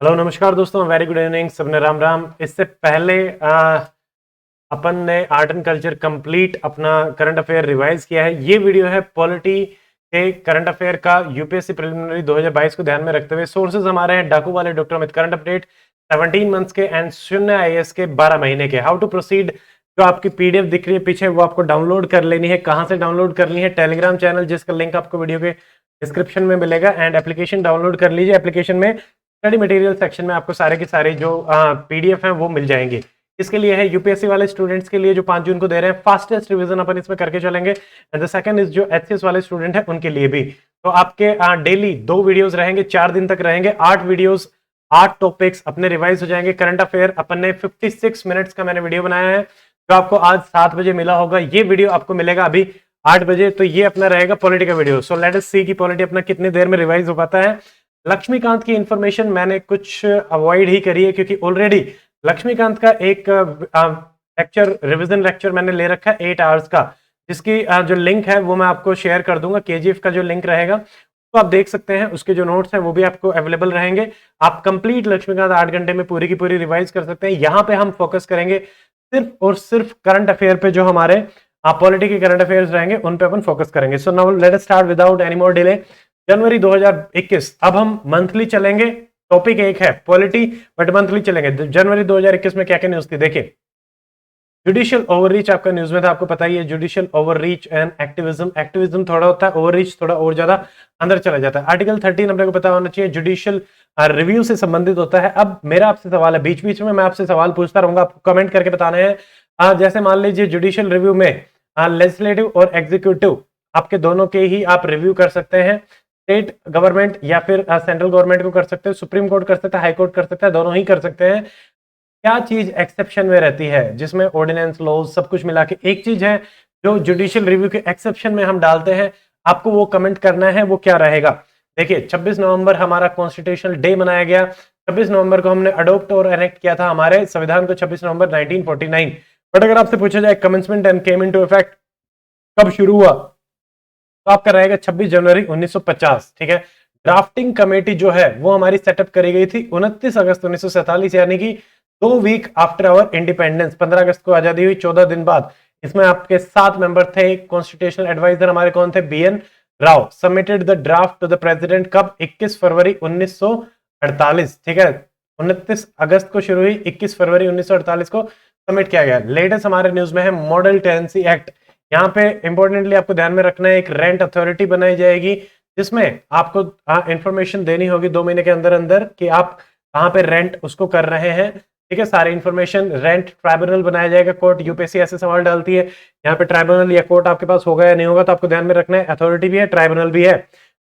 Hello नमस्कार दोस्तों, very good evening, सबने राम राम। इससे पहले अपन ने आर्ट एंड कल्चर कंप्लीट अपना करंट अफेयर रिवाइज किया है। ये वीडियो है पॉलिटी के करंट अफेयर का यूपीएससी प्रिलिमिनरी 2022 को ध्यान में रखते हुए। सोर्सेज हमारे हैं डाकू वाले doctor Amit, current update 17 months के एंड शून्य आईएएस के 12 महीने के। हाउ टू प्रोसीड, जो आपकी पीडीएफ दिख रही है पीछे, वो आपको डाउनलोड कर लेनी है। कहां से डाउनलोड करनी है? टेलीग्राम चैनल, जिसका लिंक आपको वीडियो के डिस्क्रिप्शन में मिलेगा, एंड एप्लीकेशन डाउनलोड कर लीजिए। एप्लीकेशन में स्टडी मटेरियल सेक्शन में आपको सारे के सारे जो पीडीएफ हैं वो मिल जाएंगे। इसके लिए है यूपीएससी वाले स्टूडेंट्स के लिए जो 5 जून को दे रहे हैं फास्टेस्ट रिवीजन अपन इसमें करके चलेंगे। एंड द सेकंड इज जो एचसीएस वाले स्टूडेंट हैं उनके लिए भी। तो आपके डेली 2 वीडियोस रहेंगे, 4 दिन तक रहेंगे, 8 वीडियोस, 8 टॉपिक्स अपने रिवाइज हो जाएंगे। करंट अफेयर अपन ने 56 मिनट्स का मैंने वीडियो बनाया है जो आपको आज 7 बजे मिला होगा। ये वीडियो आपको मिलेगा अभी 8 बजे। तो ये अपना रहेगा पॉलिटी का वीडियो। सो लेट अस सी कि पॉलिटी अपना कितनी देर में रिवाइज हो पाता है। लक्ष्मीकांत की इंफॉर्मेशन मैंने कुछ अवॉइड ही करी है क्योंकि ऑलरेडी लक्ष्मीकांत का एक लेक्चर, रिवीजन लेक्चर मैंने ले रखा है 8 आवर्स का, जिसकी जो लिंक है वो मैं आपको शेयर कर दूंगा। केजीएफ का जो लिंक रहेगा तो आप देख सकते हैं, उसके जो नोट्स हैं वो भी आपको अवेलेबल रहेंगे। आप कंप्लीट लक्ष्मीकांत 8 घंटे में पूरी की पूरी रिवाइज कर सकते हैं। यहाँ पे हम फोकस करेंगे सिर्फ और सिर्फ करंट अफेयर पे, जो हमारे पॉलिटी के करंट अफेयर्स रहेंगे उन पे अपन फोकस करेंगे। So now let us start without any more delay. जनवरी 2021, अब हम मंथली चलेंगे। टॉपिक एक है पॉलिटी, बट मंथली चलेंगे। जनवरी 2021 में क्या क्या न्यूज थी देखिए। जुडिशियल ओवररीच आपका न्यूज में था, आपको पता ही है। Judicial overreach and activism, activism थोड़ा होता है, ओवररीच थोड़ा और ज्यादा अंदर चला जाता है। आर्टिकल 13 अपने को पता होना चाहिए, जुडिशियल रिव्यू से संबंधित होता है। अब मेरा आपसे सवाल है, बीच बीच में मैं आपसे सवाल पूछता रहूंगा, आपको कमेंट करके बताने हैं। जैसे मान लीजिए जुडिशियल रिव्यू में लेजिस्लेटिव और एग्जीक्यूटिव आपके दोनों के ही आप रिव्यू कर सकते हैं। स्टेट गवर्नमेंट या फिर सेंट्रल गवर्नमेंट को कर सकते हैं, सुप्रीम कोर्ट कर सकता है, हाई कोर्ट कर सकता है, दोनों ही कर सकते हैं। क्या चीज एक्सेप्शन में रहती है, जिसमें ऑर्डिनेंस, लॉज, सब कुछ मिला के एक चीज है जो जुडिशियल रिव्यू के एक्सेप्शन में हम डालते हैं। आपको वो कमेंट करना है, वो क्या रहेगा। देखिए 26 नवंबर हमारा कॉन्स्टिट्यूशनल डे मनाया गया। 26 नवंबर को हमने अडोप्ट और एनेक्ट किया था हमारे संविधान को, 26 नवंबर 1949। बट अगर आपसे पूछा जाए commencement and came into effect कब शुरू हुआ, तो आपका रहेगा 26 जनवरी 1950। ठीक है। ड्राफ्टिंग कमेटी जो है वो हमारी सेटअप करी गई थी 29 अगस्त 1947, यानी कि 2 वीक आफ्टर आवर इंडिपेंडेंस। 15 अगस्त को आजादी हुई, 14 दिन बाद। इसमें आपके 7 मेंबर थे। कॉन्स्टिट्यूशनल एडवाइजर हमारे कौन थे? B N Rao. Submitted the draft to the president कब? 21 फरवरी 1948। ठीक है। 29 अगस्त को शुरू हुई, 21 फरवरी 1948 को सबमिट किया गया। लेटेस्ट हमारे न्यूज में है मॉडल टेनेंसी एक्ट। यहाँ पे इंपॉर्टेंटली आपको ध्यान में रखना है, एक रेंट अथॉरिटी बनाई जाएगी जिसमें आपको इंफॉर्मेशन देनी होगी 2 महीने के अंदर अंदर कि आप कहाँ पे रेंट उसको कर रहे हैं। ठीक है, सारी इंफॉर्मेशन। रेंट ट्राइब्यूनल बनाया जाएगा। कोर्ट, यूपीएससी ऐसे सवाल डालती है, यहाँ पे ट्राइब्यूनल या कोर्ट आपके पास होगा या नहीं होगा, तो आपको ध्यान में रखना है। अथॉरिटी भी है, ट्राइब्यूनल भी है।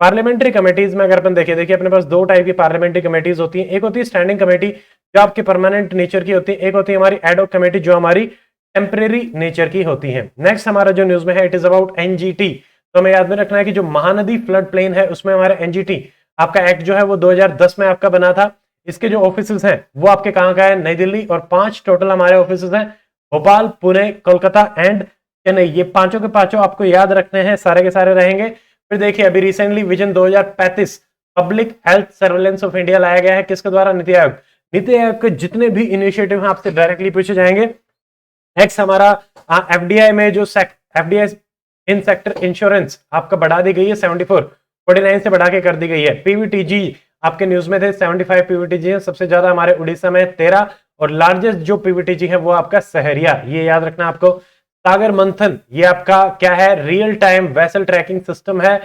पार्लियामेंट्री कमेटीज में अगर अपन देखिए अपने पास 2 टाइप की पार्लियामेंट्री कमेटीज होती है। एक होती है स्टैंडिंग कमेटी जो आपकी परमानेंट नेचर की होती है, एक होती है हमारी एडहॉक कमेटी जो हमारी टेम्परेरी नेचर की होती है। नेक्स्ट हमारा जो न्यूज में है, इट इज अबाउट एनजीटी। तो हमें याद में रखना है कि जो महानदी फ्लड प्लेन है उसमें हमारा एनजीटी आपका एक्ट जो है वो 2010 में आपका बना था। इसके जो ऑफिसेस हैं वो आपके कहां का है? नई दिल्ली। और 5 टोटल हमारे ऑफिसेस हैं, भोपाल, पुणे, कोलकाता एंड चेन्नई। ये पांचों के पांचों आपको याद रखने हैं, सारे के सारे रहेंगे। फिर देखिए अभी recently vision 2035 public health surveillance of India लाया गया है। किसके द्वारा? नीति आयोग। नीति आयोग के जितने भी इनिशिएटिव हैं आपसे डायरेक्टली पूछे जाएंगे। नेक्स्ट हमारा एफडीआई में जो एफडीआई इन सेक्टर इंश्योरेंस आपका बढ़ा दी गई है, 49 से बढ़ा के कर दी गई है। पीवीटीजी आपके न्यूज में थे, 75 पीवीटीजी है। सबसे ज्यादा हमारे उड़ीसा में 13, और लार्जेस्ट जो पीवीटीजी है वो आपका सहरिया, ये याद रखना आपको। सागर मंथन ये आपका क्या है? Real time vessel tracking system है।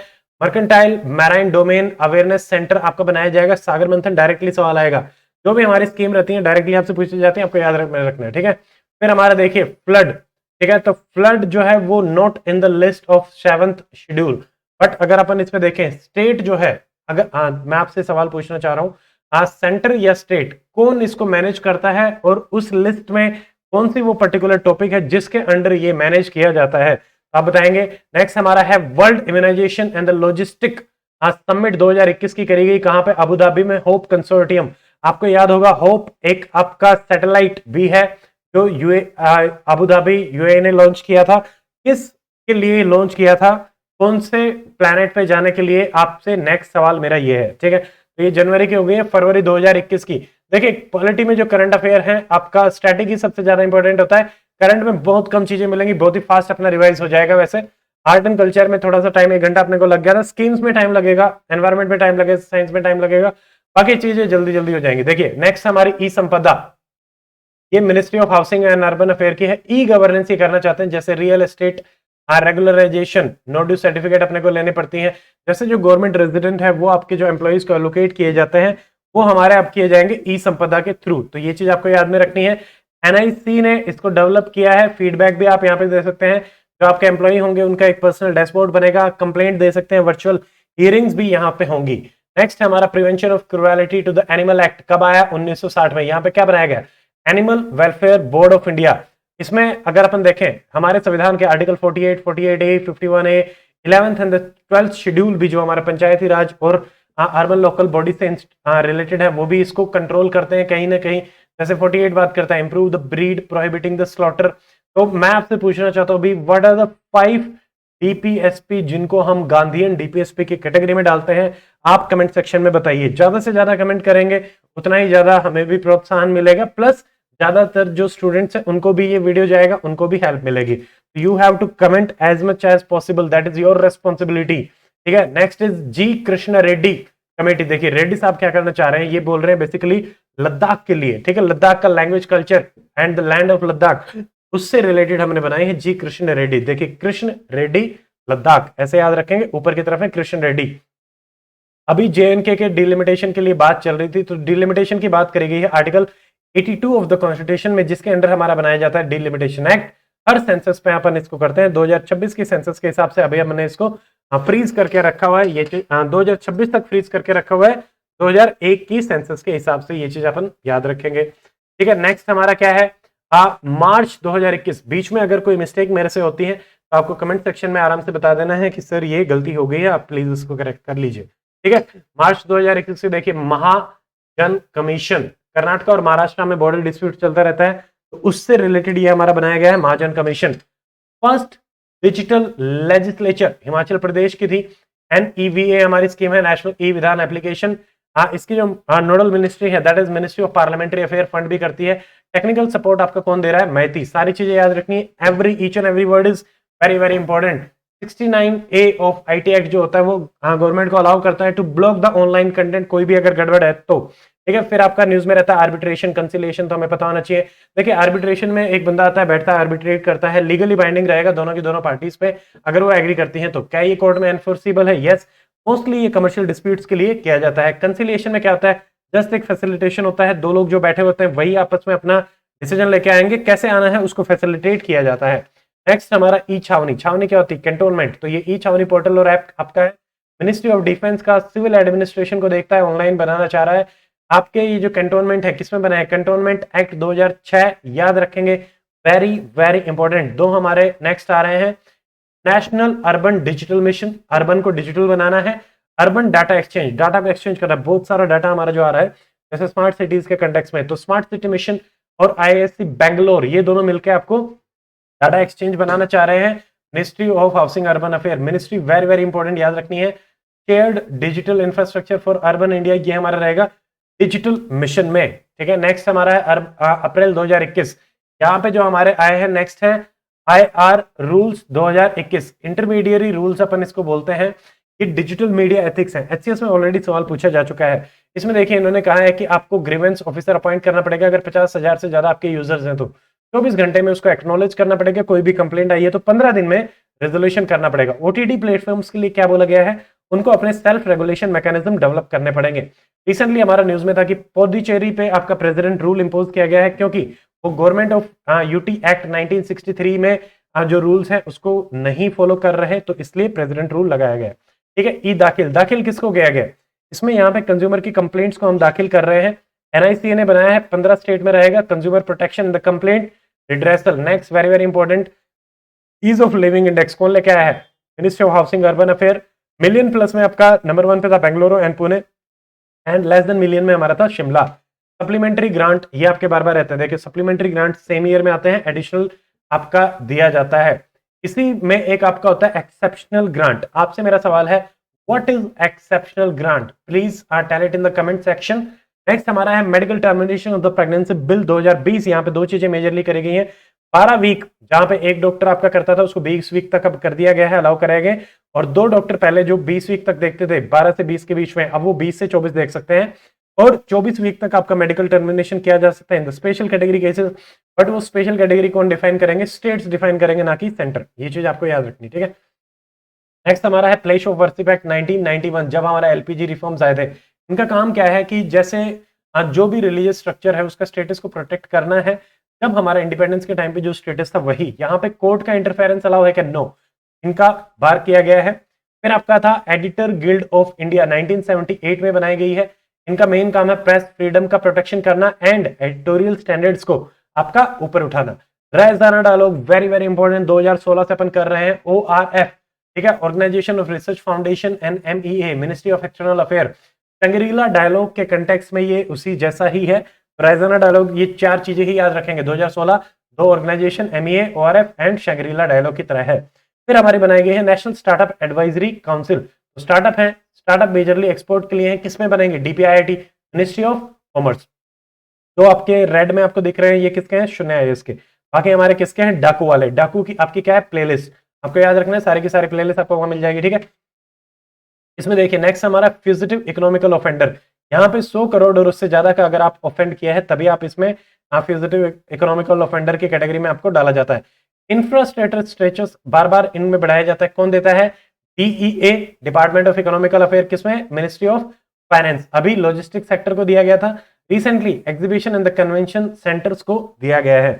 Mercantile marine domain awareness centre आपका बनाया जाएगा। सागर मंथन डायरेक्टली सवाल आएगा, जो भी हमारी स्कीम रहती है डायरेक्टली आपसे पूछी जाती है, आपको याद रखना है। ठीक है। फिर हमारा देखिए फ्लड। ठीक है, तो फ्लड जो है वो not in the list of 7th schedule. But अगर अपन इसमें देखें, स्टेट जो है, अगर मैं आपसे सवाल पूछना चाह रहा हूं, सेंटर या स्टेट कौन इसको मैनेज करता है, और उस लिस्ट में कौन सी वो पर्टिकुलर टॉपिक है जिसके अंडर ये मैनेज किया जाता है, आप बताएंगे। नेक्स्ट हमारा है world immunisation and the logistic summit 2021 की करी गई कहां पे? अबू धाबी में, होप कंसोर्टियम। आपको याद होगा होप एक आपका सैटेलाइट भी है जो अबू धाबी यूएई ने लॉन्च किया था। किस के लिए लॉन्च किया था? कौन से प्लैनेट पे जाने के लिए? आपसे नेक्स्ट सवाल मेरा ये है। ठीक है, तो ये जनवरी की हो गई है, फरवरी 2021 की। देखिए पॉलिटी में जो करंट अफेयर है आपका स्ट्रैटेजी सबसे ज्यादा इंपॉर्टेंट होता है। करंट में बहुत कम चीजें मिलेंगी, बहुत ही फास्ट अपना रिवाइज हो जाएगा। वैसे आर्ट एंड कल्चर में थोड़ा सा टाइम, 1 घंटा अपने को लग गया था, स्कीम्स में टाइम लगेगा, एनवायरमेंट में टाइम लगेगा, साइंस में टाइम लगेगा, बाकी चीजें जल्दी जल्दी हो जाएंगी। देखिए नेक्स्ट हमारी ई संपदा, ये ministry of housing and urban affair की है। ई गवर्नेंस ये करना चाहते हैं, जैसे real estate regularisation, no due certificate अपने को लेने पड़ती है। जैसे जो गवर्नमेंट रेजिडेंट है वो आपके जो एम्प्लॉइज को एलोकेट किए जाते हैं वो हमारे अब किए जाएंगे ई संपदा के थ्रू। तो ये चीज आपको याद में रखनी है। एनआईसी ने इसको डेवलप किया है, फीडबैक भी आप यहाँ पे दे सकते हैं। जो आपके एम्प्लॉई होंगे उनका एक पर्सनल डैशबोर्ड बनेगा, कंप्लेंट दे सकते हैं, वर्चुअल हियरिंग्स भी यहाँ पे होंगी। नेक्स्ट हमारा prevention of cruelty to the animal act कब आया? 1960 में। यहाँ पे क्या बनाया गया? Animal welfare board of India. इसमें अगर अपन देखें हमारे संविधान के article 48, 48A, 51A, 11th and 12th schedule भी जो हमारा पंचायती राज और अर्बन लोकल बॉडी से रिलेटेड है वो भी इसको कंट्रोल करते हैं कहीं ना कहीं। जैसे 48 बात करता है improve the breed, prohibiting the slaughter. तो मैं आपसे पूछना चाहता हूं भी व्हाट आर द 5 डीपीएसपी जिनको हम गांधीयन डीपीएसपी की कैटेगरी में डालते हैं? आप कमेंट सेक्शन में बताइए। ज्यादा से ज्यादा कमेंट करेंगे उतना ही ज्यादा हमें भी प्रोत्साहन मिलेगा, प्लस ज्यादातर जो स्टूडेंट्स हैं उनको भी ये वीडियो जाएगा, उनको भी हेल्प मिलेगी। You have to comment as much as possible, that is your responsibility. ठीक है। Next is G Krishna Reddy committee. देखिए रेड्डी साहब क्या करना चाह रहे हैं, ये बोल रहे हैं बेसिकली लद्दाख के लिए। ठीक है, लद्दाख का language culture and the land of Ladakh, उससे रिलेटेड हमने बनाए हैं जी कृष्ण रेड्डी। देखिए कृष्ण रेड्डी लद्दाख ऐसे याद रखेंगे, ऊपर की तरफ है कृष्ण रेड्डी। अभी जेएनके के डिलिमिटेशन के लिए बात चल रही थी, तो डिलिमिटेशन की बात करी गई है आर्टिकल 82 ऑफ द कॉन्स्टिट्यूशन में, जिसके अंडर हमारा बनाया जाता है डिलिमिटेशन एक्ट। हर सेंसस पे अपन इसको करते हैं। 2026 की सेंसस के हिसाब से अभी हमने इसको फ्रीज करके रखा हुआ है। ये 2026 तक फ्रीज करके रखा हुआ है, 2001 की सेंसस के हिसाब से। ये चीज अपन याद रखेंगे। ठीक है। नेक्स्ट हमारा क्या है? मार्च 2021। बीच में अगर कोई मिस्टेक मेरे से होती है तो आपको कमेंट सेक्शन में आराम से बता देना है कि सर ये गलती हो गई है, आप प्लीज उसको करेक्ट कर लीजिए। ठीक है। मार्च 2021 से देखिए महाजन कमीशन, कर्नाटक और महाराष्ट्र में बॉर्डर डिस्प्यूट चलता रहता है, तो उससे रिलेटेड ये हमारा बनाया गया है Mahajan commission. First digital legislature Himachal Pradesh की थी। NEVA हमारी स्कीम है, नेशनल ई विधान एप्लीकेशन। इसकी जो नोडल मिनिस्ट्री है that is ministry of parliamentary affair, fund भी करती है। टेक्निकल सपोर्ट आपका कौन दे रहा है? मैती। सारी चीजें याद रखनी है, every each and every word is very very important. 69A of IT act जो होता है वो गवर्नमेंट को अलाउ करता है to block the online content, कोई भी अगर गड़बड़ है तो। ठीक है। फिर आपका न्यूज में रहता है आर्बिट्रेशन कंसिलिएशन, तो हमें पता होना चाहिए। देखिए आर्बिट्रेशन में एक बंदा आता है, बैठता है, आर्बिट्रेट करता है, लीगली बाइंडिंग रहेगा दोनों की दोनों पार्टीज पे, अगर वो एग्री करती हैं तो। क्या ये कोर्ट में एनफोर्सिबल है? यस। मोस्टली ये कमर्शियल डिस्प्यूट्स के लिए किया जाता है। कंसिलिएशन में क्या होता है? जस्ट एक फैसिलिटेशन होता है, दो लोग जो बैठे होते हैं वही आपस में अपना डिसीजन लेके आएंगे, कैसे आना है उसको फैसिलिटेट किया जाता है। नेक्स्ट हमारा ई छावनी। छावनी क्या होती है? कैंटोनमेंट। तो ये ई छावनी पोर्टल और ऐप आपका है, मिनिस्ट्री ऑफ डिफेंस का सिविल एडमिनिस्ट्रेशन को देखता है, ऑनलाइन बनाना चाह रहा है। आपके ये जो कैंटोनमेंट है किसमें बना है? कैंटोनमेंट एक्ट 2006 याद रखेंगे, वेरी वेरी इंपॉर्टेंट। दो हमारे नेक्स्ट आ रहे हैं, national urban digital mission, urban को डिजिटल बनाना है। अर्बन डाटा एक्सचेंज, डाटा को एक्सचेंज करना है, बहुत सारा डाटा हमारा जो आ रहा है जैसे स्मार्ट सिटीज के कंटेक्स्ट में, तो स्मार्ट सिटी मिशन और IISc बैंगलोर ये दोनों मिलकर आपको डाटा एक्सचेंज बनाना चाह रहे हैं। Ministry of housing urban affair, ministry very very important याद रखनी है। Shared digital infrastructure for urban India, ये हमारा रहेगा डिजिटल मिशन में। ठीक है। नेक्स्ट हमारा है अप्रैल 2021, यहाँ पे जो हमारे आए हैं नेक्स्ट है IR रूल्स 2021, इंटरमीडिएरी रूल्स अपन इसको बोलते हैं। ये डिजिटल मीडिया एथिक्स है। HCS में ऑलरेडी सवाल पूछा जा चुका है। इसमें देखिए इन्होंने कहा है कि आपको ग्रीवेंस ऑफिसर अपॉइंट करना पड़ेगा अगर 50,000 से ज्यादा आपके यूजर्स हैं तो 24 घंटे में उसको एक्नॉलेज करना पड़ेगा। कोई भी कंप्लेंट आई है तो 15 दिन में रेजोल्यूशन करना पड़ेगा। OTT प्लेटफॉर्म्स के लिए क्या बोला गया है? उनको अपने सेल्फ रेगुलेशन मैकेनिज्म डेवलप करने पड़ेंगे। रिसेंटली हमारा न्यूज में था कि पौडीचेरी पे आपका प्रेसिडेंट रूल इंपोज किया गया है, क्योंकि वो गवर्नमेंट ऑफ UT एक्ट 1963 में जो रूल्स हैं उसको नहीं फॉलो कर रहे, तो इसलिए प्रेसिडेंट रूल लगाया गया। ठीक है। ई दाखिल, दाखिल किसको गया गया? इसमें यहाँ पे कंज्यूमर की कंप्लेंट्स को हम दाखिल कर रहे हैं। NICA ने बनाया है, 15 स्टेट में रहेगा, consumer protection the complaint redressal. Next very very important, ease of living index कौन लेके आया है? Ministry of housing urban affair. Million plus में आपका नंबर 1 पे था Bengaluru and Pune, and less than million में हमारा था शिमला। सप्लीमेंट्री ग्रांट ये आपके बार बार रहते हैं, देखिए सप्लीमेंट्री ग्रांट सेम ईयर में आते हैं, एडिशनल आपका दिया जाता है। इसी में एक आपका होता है एक्सेप्शनल ग्रांट। आपसे मेरा सवाल है what is exceptional grant, please tell it in the comment section. Next हमारा है medical termination of the pregnancy bill 2020। यहाँ पे दो चीजें मेजरली करी गई हैं। 12 वीक जहां पे एक डॉक्टर आपका करता था उसको 20 वीक तक अब कर दिया गया है, अलाउ कराया गया। और दो डॉक्टर पहले जो 20 वीक तक देखते थे 12 से 20 के बीच में, अब वो 20 से 24 देख सकते हैं। और 24 वीक तक आपका मेडिकल टर्मिनेशन किया जा सकता है in the special category cases. But वो स्पेशल कैटेगरी कौन डिफाइन करेंगे, स्टेट्स डिफाइन करेंगे, ना कि सेंटर। ये चीज आपको याद रखनी, ठीक है। नेक्स्ट हमारा है प्लेस ऑफ वर्शिप एक्ट 1991, जब हमारा एलपीजी रिफॉर्म्स आए थे। इनका काम क्या है कि जैसे जो भी रिलीजियस स्ट्रक्चर है उसका स्टेटस को प्रोटेक्ट करना है। जब हमारा इंडिपेंडेंस के टाइम पे जो स्टेटस था वही, यहाँ पे कोर्ट का इंटरफेरेंस अलाउ है क्या, नो, इनका बार किया गया है। फिर आपका था एडिटर गिल्ड ऑफ इंडिया 1978 में बनाई गई है। इनका मेन काम है प्रेस फ्रीडम का प्रोटेक्शन करना एंड एडिटोरियल स्टैंडर्ड्स को आपका ऊपर उठाना। Raisina dialogue very very important, 2016 से अपन कर रहे हैं। ORF, ठीक है, organisation of research foundation and MEA, ministry of external affair. Shangrila dialogue के कंटेक्स्ट में ये उसी जैसा ही है। रायजाना डायलॉग, ये चार चीजें ही याद रखेंगे। 2016 दो organisation MEA, ORF and Shangrila dialogue की तरह है। फिर हमारी बनाई गई है national startup advisory council. Startup है, स्टार्टअप मेजरली एक्सपोर्ट के लिए है। किसमें बनेंगे, DPIIT, मिनिस्ट्री ऑफ कॉमर्स। तो आपके रेड में आपको दिख रहे हैं ये किसके हैं, शून्य IAS के। बाकी हमारे किसके हैं, डाकू वाले। डाकू की आपकी क्या है, प्लेलिस्ट। आपको याद रखना है, सारे की सारी प्लेलिस्ट आपको वहां मिल जाएगी, ठीक है। इसमें देखिए नेक्स्ट हमारा फ्यूजिटिव इकोनॉमिकल ऑफेंडर। यहाँ पे 100 करोड़ और उससे ज्यादा का अगर आप ऑफेंड किया है तभी आप इसमें फ्यूजिटिव इकोनॉमिकल ऑफेंडर की कैटेगरी में आपको डाला जाता है। इंफ्रास्ट्रक्चर स्ट्रेचेस बार बार इनमें बढ़ाया जाता है, कौन देता है, DEA, department of economical affair, किसमें, मिनिस्ट्री ऑफ फाइनेंस। अभी लॉजिस्टिक सेक्टर को दिया गया था, recently exhibition and the convention centres को दिया गया है।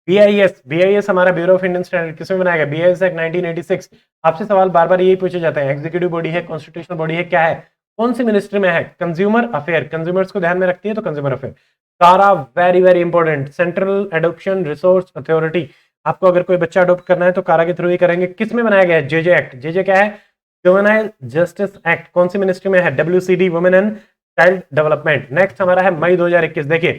BIS हमारा ब्यूरो ऑफ इंडियन स्टैंडर्ड, किसमें बनाया गया, BIS एक्ट 1986। आपसे सवाल बार बार यही पूछे जाते हैं, एग्जीक्यूटिव बॉडी है, कॉन्स्टिट्यूशनल बॉडी है, क्या है, कौन सी मिनिस्ट्री में है, कंज्यूमर अफेयर, कंज्यूमर्स को ध्यान में रखती है तो कंज्यूमर अफेयर। सारा very very important. Central adoption resource authority, आपको अगर कोई बच्चा अडॉप्ट करना है तो कारा के थ्रू ही करेंगे। किसमें बनाया गया है, JJ एक्ट। JJ क्या है, जुवेनाइल जस्टिस एक्ट, कौन सी मिनिस्ट्री में है, WCD, women and child development. Next हमारा है मई 2021, देखिए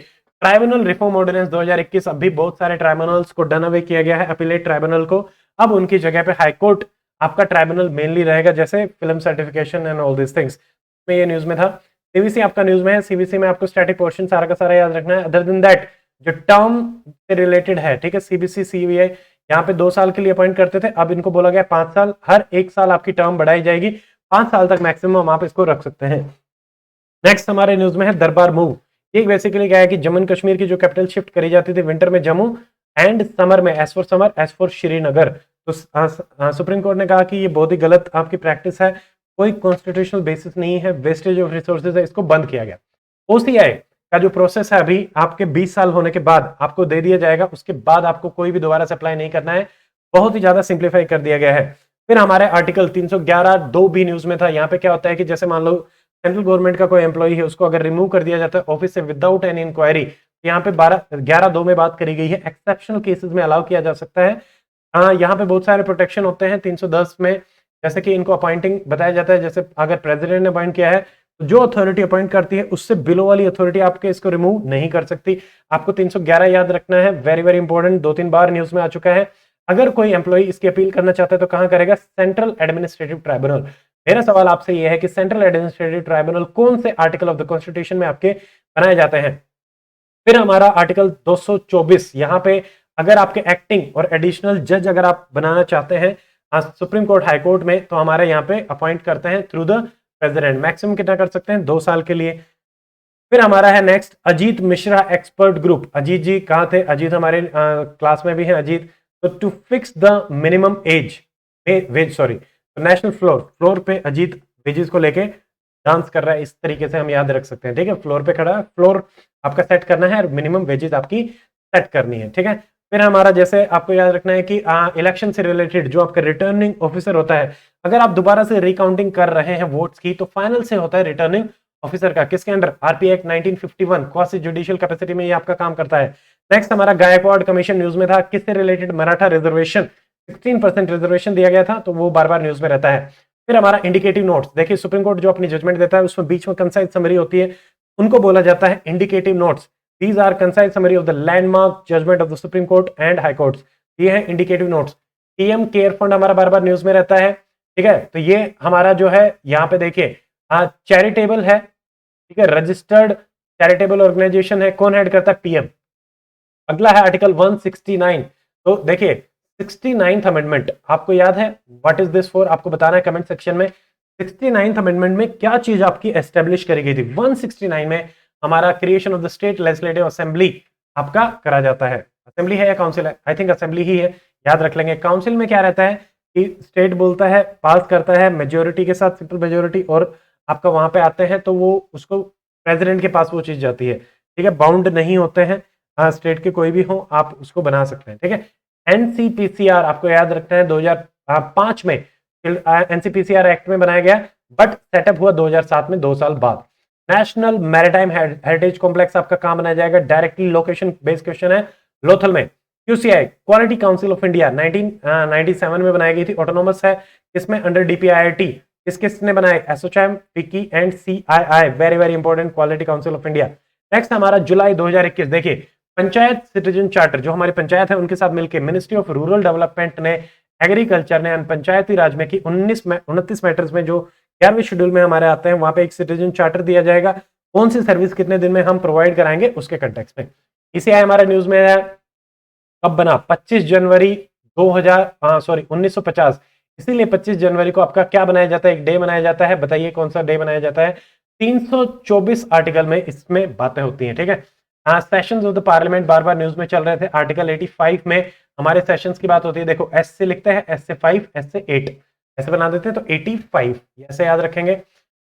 ट्राइब्यूनल रिफॉर्म ऑर्डिनेंस 2021। अभी बहुत सारे ट्राइब्यूनल्स को डन अवे किया गया है, अपीलेट ट्राइब्यूनल को। अब उनकी जगह पे हाईकोर्ट आपका ट्राइब्यूनल मेनली रहेगा, जैसे film certification and all this things में ये न्यूज में था। CBC आपका न्यूज में है, CBC में आपको स्टैटिक पोर्शन सारा का सारा याद रखना है। अदर देन दैट जो टर्म से रिलेटेड है, ठीक है, CBC CBI यहाँ पे 2 साल के लिए अपॉइंट करते थे, अब इनको बोला गया 5 साल, हर 1 साल आपकी टर्म बढ़ाई जाएगी, 5 साल तक मैक्सिमम आप इसको रख सकते हैं। नेक्स्ट हमारे न्यूज में है दरबार मूव। ये बेसिकली क्या है कि जम्मू कश्मीर की जो कैपिटल शिफ्ट करी जाती थी विंटर में जम्मू एंड समर में as for summer as for Srinagar. तो सुप्रीम कोर्ट ने कहा कि ये बहुत ही गलत आपकी प्रैक्टिस है, कोई कॉन्स्टिट्यूशनल बेसिस नहीं है, वेस्टेज ऑफ रिसोर्सेज है, इसको बंद किया गया। OCI का जो प्रोसेस है अभी आपके 20 साल होने के बाद आपको दे दिया जाएगा, उसके बाद आपको कोई भी दोबारा से अप्लाई नहीं करना है, बहुत ही ज्यादा सिंप्लीफाई कर दिया गया है। फिर हमारे आर्टिकल 311(2)(b) न्यूज में था। यहाँ पे क्या होता है कि जैसे मान लो सेंट्रल गवर्नमेंट का कोई एम्प्लॉय है, उसको अगर रिमूव कर दिया जाता है ऑफिस से विदाउट एनी इंक्वायरी, यहाँ पे 11(2) में बात करी गई है, एक्सेप्शनल केसेस में अलाउ किया जा सकता है। यहाँ पे बहुत सारे प्रोटेक्शन होते हैं 310 में, जैसे कि इनको अपॉइंटिंग बताया जाता है, जैसे अगर प्रेसिडेंट ने अपॉइंट किया है तो जो अथॉरिटी अपॉइंट करती है उससे बिलो वाली अथॉरिटी आपके इसको रिमूव नहीं कर सकती। आपको 311 याद रखना है, वेरी वेरी इंपॉर्टेंट, 2-3 बार न्यूज में आ चुका है। अगर कोई एम्प्लॉय इसकी अपील करना चाहता है तो कहां करेगा, सेंट्रल एडमिनिस्ट्रेटिव ट्राइब्यूनल। मेरा सवाल आपसे यह है कि सेंट्रल एडमिनिस्ट्रेटिव ट्राइब्यूनल कौन से आर्टिकल ऑफ द कॉन्स्टिट्यूशन में आपके बनाए जाते हैं। फिर हमारा आर्टिकल 224, यहाँ पे अगर आपके एक्टिंग और एडिशनल जज अगर आप बनाना चाहते हैं सुप्रीम कोर्ट हाई कोर्ट में, तो हमारे यहाँ पे अपॉइंट करते हैं थ्रू द प्रेसिडेंट। मैक्सिमम कितना कर सकते हैं, 2 साल के लिए। फिर हमारा है next Ajit Mishra expert group. Ajit ji कहाँ थे, अजीत हमारे क्लास में भी हैं अजीत। तो to fix the minimum age wage sorry national floor पे अजीत वेजेस को लेके डांस कर रहा है, इस तरीके से हम याद रख सकते हैं, ठीक है। फ्लोर पे खड़ा है, फ्लोर आपका सेट करना है और मिनिमम वेजेस आपकी सेट करनी है, ठीक है। फिर हमारा जैसे आपको याद रखना है कि इलेक्शन से रिलेटेड जो आपका रिटर्निंग ऑफिसर होता है, अगर आप दोबारा से रिकाउंटिंग कर रहे हैं वोट्स की, तो फाइनल से होता है रिटर्निंग ऑफिसर का, किसके under, RP act 1951, quasi judicial capacity में ये आपका काम करता है। नेक्स्ट हमारा गायकवाड़ कमीशन न्यूज में था, किससे रिलेटेड, मराठा रिजर्वेशन, 16% रिजर्वेशन दिया गया था, तो वो बार बार न्यूज में रहता है। फिर हमारा इंडिकेटिव नोट्स, देखिए सुप्रीम कोर्ट जो अपनी जजमेंट देता है उसमें बीच में कंसाइज समरी होती है, उनको बोला जाता है indicative notes. These are concise summary of the landmark judgment of the Supreme Court and High Courts. ये है indicative notes. PM care fund हमारा बार बार न्यूज में रहता है। ठीक है, तो ये हमारा जो है यहाँ पे देखिए चैरिटेबल है, ठीक है, रजिस्टर्ड चैरिटेबल ऑर्गेनाइजेशन है, कौन हेड करता है? पीएम। अगला है आर्टिकल 169। तो देखिए 69th अमेंडमेंट आपको याद है, व्हाट इज दिस फॉर, आपको बताना है कमेंट सेक्शन में। 69th अमेंडमेंट में क्या चीज आपकी एस्टेब्लिश करी गई थी? 169 में हमारा creation of the state legislative assembly आपका करा जाता है। असेंबली है या काउंसिल है? आई थिंक असेंबली ही है, याद रख लेंगे। काउंसिल में क्या रहता है कि स्टेट बोलता है, पास करता है मेजोरिटी के साथ, सिंपल मेजोरिटी, और आपका वहां पे आते हैं तो वो उसको प्रेसिडेंट के पास वो चीज जाती है, ठीक है, बाउंड नहीं होते हैं, स्टेट के कोई भी हो आप उसको बना सकते हैं, ठीक है। एनसीपीसीआर आपको याद रखना है 2005 में एनसीपीसीआर एक्ट में बनाया गया, बट सेटअप हुआ 2007 में, 2 साल बाद। नेशनल मैरिटाइम हेरिटेज कॉम्प्लेक्स आपका कहां बनाया जाएगा? डायरेक्टली लोकेशन बेस्ड क्वेश्चन है, लोथल में। QCI quality council of India 1997 में बनाई गई थी, ऑटोनोमस है, इसमें अंडर डीपीआईआईटी। किस किसने बनाए? ASSOCHAM, FICCI and CII, very very important, quality council of India. Next हमारा जुलाई 2021, देखिए पंचायत सिटीजन चार्टर, जो हमारी पंचायत है उनके साथ मिलकर मिनिस्ट्री ऑफ रूरल डेवलपमेंट ने, एग्रीकल्चर ने, पंचायती राज में की 29 मैटर्स में जो 11वें शेड्यूल में हमारे आते हैं, वहां पे एक सिटीजन चार्टर दिया जाएगा, कौन सी सर्विस कितने दिन में हम प्रोवाइड कराएंगे उसके कंटेक्स्ट में। इसे आए हमारे न्यूज में है, कब बना? 25 जनवरी 1950। इसीलिए 25 जनवरी को आपका क्या बनाया जाता है? एक डे बनाया जाता है, बताइए कौन सा डे बनाया जाता है? 324 आर्टिकल में इसमें बातें होती हैं, ठीक है। Sessions of the parliament bar bar news में चल रहे थे, आर्टिकल 85 में हमारे सेशंस की बात होती है। देखो एस से लिखते हैं, एस से 5, एस से 8 ऐसे बना देते हैं, तो 85 ऐसे याद रखेंगे।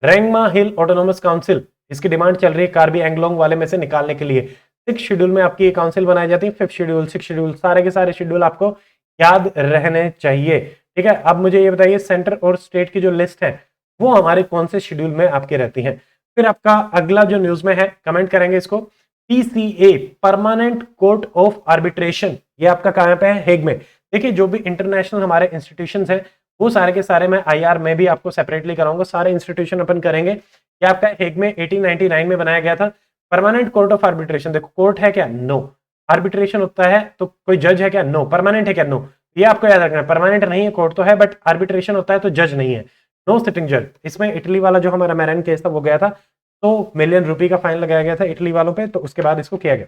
रेंगमा हिल ऑटोनोमस काउंसिल, इसकी डिमांड चल रही है कार्बी एंगलोंग वाले में से निकालने के लिए। 6 शेड्यूल में आपकी ये काउंसिल बनाई जाती है, 5th शेड्यूल, 6th शेड्यूल, सारे के सारे शेड्यूल आपको याद रहने चाहिए, ठीक है। अब मुझे ये बताइए सेंटर और स्टेट की जो लिस्ट है वो हमारे कौन से शेड्यूल में आपके रहती है? फिर आपका अगला जो न्यूज में है, कमेंट करेंगे इसको, PCA permanent court of arbitration, ये आपका कहां पे है? हेग में। देखिए जो भी इंटरनेशनल हमारे इंस्टीट्यूशंस हैं वो सारे के सारे मैं आईआर में भी आपको सेपरेटली कराऊंगा, सारे इंस्टीट्यूशन अपन करेंगे। ये आपका हेग में 1899 में बनाया गया था। परमानेंट कोर्ट ऑफ आर्बिट्रेशन, देखो कोर्ट है क्या? नो। आर्बिट्रेशन होता है तो कोई जज है क्या? नो। परमानेंट है क्या? नो। ये आपको याद रखना है, परमानेंट नहीं है, कोर्ट तो है, बट आर्बिट्रेशन होता है तो जज नहीं है, नो सिटिंग जज। इसमें इटली वाला जो हमारा मैरन केस था वो गया था, तो मिलियन रुपए का फाइन लगाया गया था इटली वालों पे, तो उसके बाद इसको किया गया।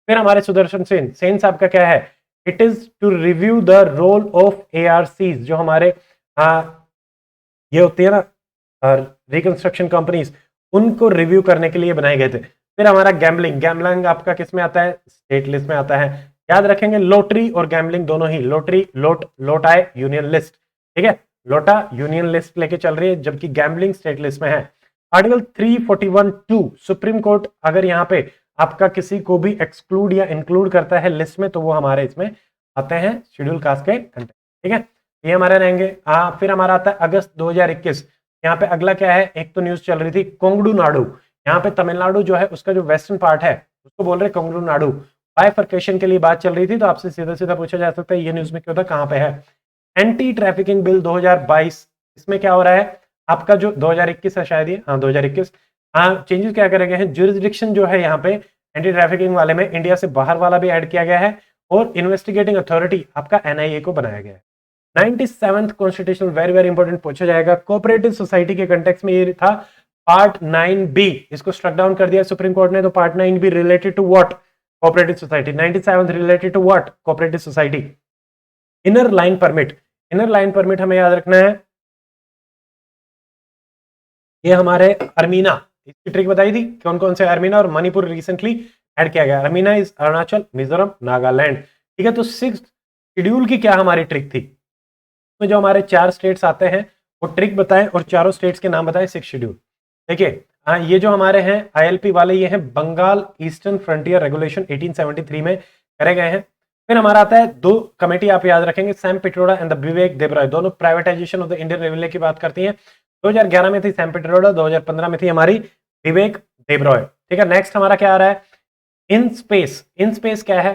फिर हमारे सुदर्शन सेन, सेन साहब का क्या है? It is to review the role of ARCs, जो हमारे ये होती है ना रिकंस्ट्रक्शन कंपनीज, उनको रिव्यू करने के लिए बनाए गए थे। फिर हमारा गैम्बलिंग, गैम्बलिंग आपका किस में आता है? स्टेट लिस्ट में आता है, याद रखेंगे। लोटरी और गैम्बलिंग दोनों ही, लोटरी लोटाए यूनियन लिस्ट, ठीक है, लोटा यूनियन लिस्ट लेके चल रही है, जबकि गैम्बलिंग स्टेट लिस्ट में है। आर्टिकल 341(2), सुप्रीम कोर्ट अगर यहाँ पे आपका किसी को भी एक्सक्लूड या इंक्लूड करता है लिस्ट में, तो वो हमारे इसमें आते हैं शेड्यूल कास्ट के कंटेंट, ठीक है, ये हमारे रहेंगे। फिर हमारा आता है अगस्त 2021। यहाँ पे अगला क्या है? एक तो न्यूज चल रही थी कोंगडू नाडु, यहाँ पे तमिलनाडु जो है उसका जो वेस्टर्न पार्ट है उसको बोल रहे कोंगडू नाडु, बाइफर्केशन के लिए बात चल रही थी, तो आपसे सीधा सीधा पूछा जा सकता है ये न्यूज में क्यों था, कहाँ पे है? एंटी ट्रैफिकिंग बिल 2022, इसमें क्या हो रहा है आपका? जो 2021 है शायद ये, हाँ 2021, चेंजेस क्या करे गए हैं? ज्यूरिसडिक्शन जो है यहाँ पे एंटी ट्रैफिकिंग वाले में इंडिया से बाहर वाला भी ऐड किया गया है, और इन्वेस्टिगेटिंग अथॉरिटी आपका एनआईए को बनाया गया है। 97th constitutional, very very important, पूछा जाएगा। कोऑपरेटिव सोसाइटी के कंटेक्स्ट में ये था पार्ट 9B, इसको स्ट्रक डाउन कर दिया सुप्रीम कोर्ट ने, तो part 9B related to what? Cooperative society. 97th related to what? Cooperative society. Inner line permit, inner line permit हमें याद रखना है, ये हमारे अर्मीना, इसकी ट्रिक बताई थी कौन कौन से? अर्मीना और मणिपुर रिसेंटली ऐड किया गया। अर्मीना इज अरुणाचल, मिजोरम, नागालैंड, ठीक है। तो 6th शेड्यूल की क्या हमारी ट्रिक थी? तो जो हमारे 4 स्टेट्स आते हैं वो ट्रिक बताएं और चारों स्टेट्स के नाम बताएं। 6th शेड्यूल देखिए, ये जो हमारे हैं आईएलपी वाले, ये हैं बंगाल ईस्टर्न फ्रंटियर रेगुलेशन 1873 में करे गए हैं। फिर हमारा आता है 2 कमेटी, आप याद रखेंगे, सैम पिट्रोडा एंड द विवेक देबरॉय, दोनों privatisation of the Indian railway की बात करती हैं। 2011 में थी सैम पिट्रोडा, 2015 में थी हमारी विवेक देबरॉय, ठीक है। नेक्स्ट हमारा क्या आ रहा है? इन स्पेस, इन स्पेस क्या है?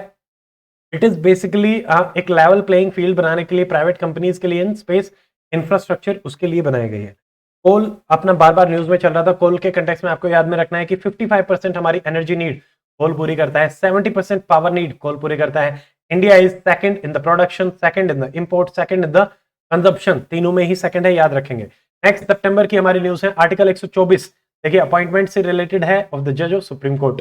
इट इज बेसिकली एक लेवल प्लेइंग फील्ड बनाने के लिए प्राइवेट कंपनीज के लिए इन स्पेस इंफ्रास्ट्रक्चर उसके लिए बनाए गए हैं। कोल अपना बार बार न्यूज में चल रहा था, कोल के कंटेक्स्ट में आपको याद में रखना है कि 55% हमारी एनर्जी नीड कोल पूरी करता है, 70% पावर नीड कोल पूरी करता है। India is second in the production, second in the import, second in the consumption, तीनों में ही सेकंड है, याद रखेंगे। नेक्स्ट सितंबर की हमारी न्यूज है आर्टिकल 124, देखिए अपॉइंटमेंट से रिलेटेड है ऑफ द जज ऑफ सुप्रीम कोर्ट।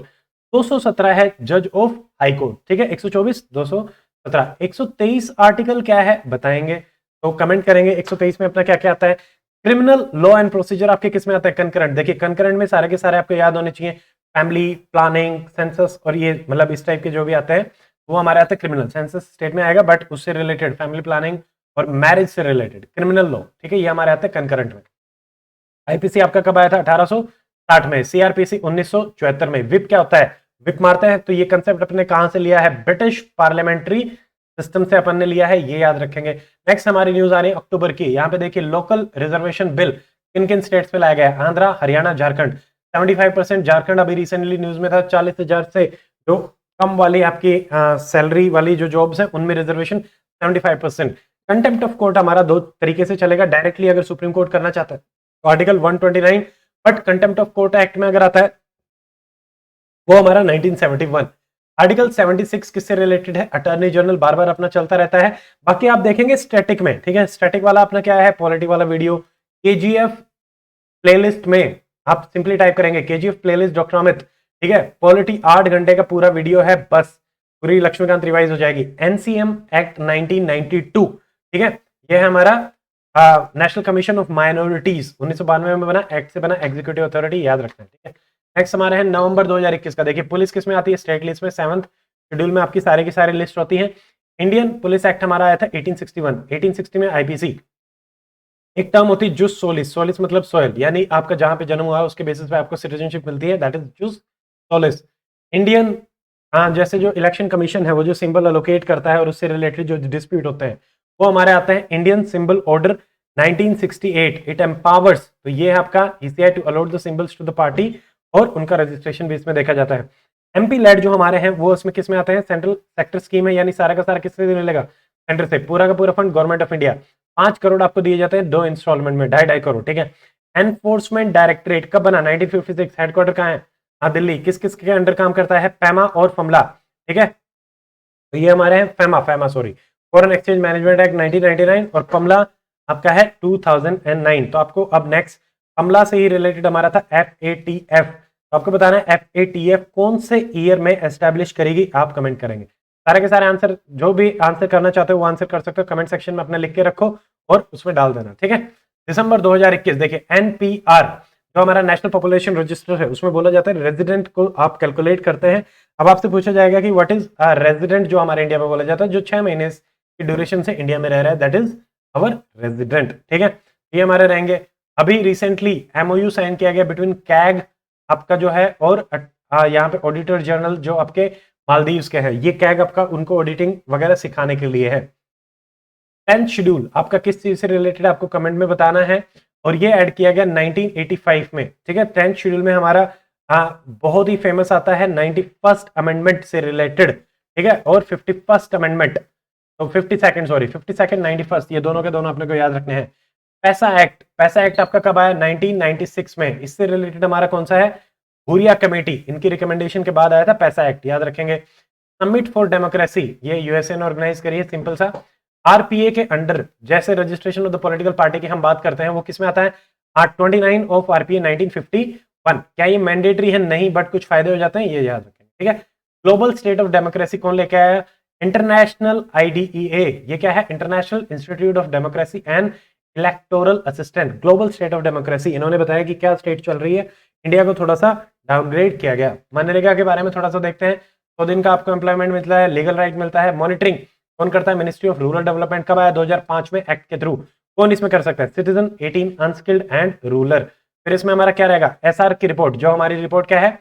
217 है जज ऑफ हाई कोर्ट, ठीक है, 124 217। 123 आर्टिकल क्या है बताएंगे, तो कमेंट करेंगे 123 में अपना क्या क्या आता है। क्रिमिनल लॉ एंड प्रोसीजर आपके किस में आता है, कंकरेंट। देखिए कंकरेंट में सारे के सारे आपको याद होने चाहिए, फैमिली प्लानिंग, सेंसस और ये मतलब इस टाइप के जो भी आते हैं वो हमारे आते हैं क्रिमिनल। सेंसस स्टेट में आएगा बट उससे रिलेटेड फैमिली प्लानिंग और मैरिज से रिलेटेड क्रिमिनल लॉ, ठीक है, ये हमारे आते हैं कंकरेंट में। आईपीसी आपका कब आया था, 1860 में। सीआरपीसी 1974 में। विप क्या होता है, विप मारते हैं, तो ये कंसेप्ट अपने कहां से लिया है, ब्रिटिश पार्लियामेंट्री सिस्टम से अपन ने लिया है, ये याद रखेंगे। नेक्स्ट हमारी न्यूज आ रही है अक्टूबर की, यहाँ पे देखिए लोकल रिजर्वेशन बिल किन किन स्टेट्स पे लाया गया है, आंध्रा, हरियाणा, झारखंड। 75% झारखंड अभी रिसेंटली न्यूज में था, 40,000 से जो कम वाली आपकी सैलरी वाली जो जॉब्स है उनमें रिजर्वेशन 75%। कंटेम्प्ट ऑफ कोर्ट हमारा दो तरीके से चलेगा, डायरेक्टली अगर सुप्रीम कोर्ट करना चाहता है तो article 129, but contempt of court act में अगर आता है वो हमारा 1971। आर्टिकल 76 किससे रिलेटेड है, अटॉर्नी जनरल, बार बार अपना चलता रहता है। बाकी आप देखेंगे स्टैटिक में, ठीक है, स्टैटिक वाला अपना क्या है, पॉलिटी वाला वीडियो केजीएफ प्लेलिस्ट में आप सिंपली टाइप करेंगे केजीएफ प्लेलिस्ट डॉक्टर अमित, ठीक है, पॉलिटी 8 घंटे का पूरा वीडियो है, बस पूरी लक्ष्मीकांत रिवाइज हो जाएगी। एनसीएम एक्ट 1992, ठीक है, ये है हमारा नेशनल कमीशन ऑफ माइनॉरिटीज, 1992 में बना, एक्ट से बना, एग्जीक्यूटिव अथॉरिटी, याद रखना है, ठीक है। नेक्स्ट हमारा है नवंबर 2021 का, देखिए पुलिस किस में आती है, स्टेट लिस्ट में 7th शेड्यूल में आपकी सारे की सारी लिस्ट होती है। इंडियन पुलिस एक्ट हमारा आया था 1861, 1860 में आईपीसी। एक टर्म होती है जुस सोलिस, सोलिस मतलब सोयल, यानी आपका जहां पे जन्म हुआ है उसके बेसिस पे आपको सिटीजनशिप मिलती है, that is juice Solis. Indian जैसे जो इलेक्शन कमीशन है वो जो सिंबल अलोकेट करता है और उससे रिलेटेड जो डिस्प्यूट होते हैं वो हमारे आते हैं Indian symbol order 1968, it empowers, तो ये है आपका ECI to allot the symbols to the party और उनका रजिस्ट्रेशन भी इसमें देखा जाता है। एमपी लेड जो हमारे हैं वो इसमें किस में आते हैं, सेंट्रल सेक्टर स्कीम है, यानी सारा का सारा किससे मिलेगा, सेंटर से, पूरा का पूरा fund government of India. 5 crore आपको दिए जाते हैं 2 इंस्टॉलमेंट में, 2.5 करोड़, ठीक है। एनफोर्समेंट डायरेक्टरेट कब बना, 1956, हेडक्वार्टर कहाँ है, हाँ दिल्ली। किस किस के अंडर काम करता है, पैमा और फमला, ठीक है, तो ये हमारे हैं FEMA sorry, foreign exchange management act 1999 और पमला आपका है 2009। तो आपको अब नेक्स्ट पमला से ही रिलेटेड हमारा था FATF, तो आपको बताना है FATF कौन से ईयर में एस्टेब्लिश करेगी, आप कमेंट करेंगे। सारे के सारे आंसर जो भी आंसर करना चाहते हो वो आंसर कर सकते हो, कमेंट सेक्शन में अपने लिख के रखो और उसमें डाल देना, ठीक है। दिसंबर 2021 देखिए NPR जो हमारा नेशनल पॉपुलेशन रजिस्टर है उसमें बोला जाता है रेजिडेंट को आप कैलकुलेट करते हैं। अब आपसे पूछा जाएगा कि व्हाट इज रेजिडेंट, जो हमारे इंडिया में बोला जाता है जो 6 महीने की ड्यूरेशन से इंडिया में रह रहा है, दैट इज अवर रेजिडेंट, ठीक है, ये हमारे रहेंगे। अभी रिसेंटली MOU साइन किया गया बिटवीन कैग आपका जो है और यहाँ पे ऑडिटर जनरल जो आपके मालदीव्स के हैं, ये कैग आपका उनको ऑडिटिंग वगैरह सिखाने के लिए है। 10th शेड्यूल आपका किस चीज से रिलेटेड आपको कमेंट में बताना है, और ये ऐड किया गया 1985 में, ठीक है। 10th शेड्यूल में हमारा बहुत ही फेमस आता है 91st अमेंडमेंट से रिलेटेड, ठीक है, और 51st अमेंडमेंट, तो 52nd 91st, ये दोनों के दोनों अपने को याद रखने हैं। पैसा एक्ट आपका कब आया, 1996 में। इससे रिलेटेड हमारा कौन सा है, हुरिया कमेटी, इनकी रिकमेंडेशन के बाद आया था पैसा एक्ट, याद रखेंगे। समिट फॉर डेमोक्रेसी, ये यूएसए ने ऑर्गेनाइज करी है, सिंपल सा। आरपीए के अंडर जैसे registration of the political party की हम बात करते हैं वो किसमें आता है, 29 ऑफ आरपीए 1951। क्या ये मैंडेटरी है, नहीं, बट कुछ फायदे हो जाते हैं, ये याद रखें, ठीक है। ग्लोबल स्टेट ऑफ डेमोक्रेसी कौन लेके आया, इंटरनेशनल IDEA, ये क्या है, international institute of democracy and electoral assistant. Global state of democracy, इन्होंने बताया कि क्या स्टेट चल रही है, इंडिया को थोड़ा सा डाउनग्रेड किया गया। मनरेगा के बारे में थोड़ा सा देखते हैं, 100 दिन का आपको एम्प्लॉयमेंट मिलता है, लीगल राइट मिलता है। मॉनिटरिंग कौन करता है, मिनिस्ट्री ऑफ रूरल डेवलपमेंट, कब आया, 2005 में एक्ट के थ्रू। कौन इसमें कर सकता है, सिटीजन 18 अनस्किल्ड एंड रूरल। फिर इसमें हमारा क्या रहेगा, SR की रिपोर्ट, जो हमारी रिपोर्ट क्या है,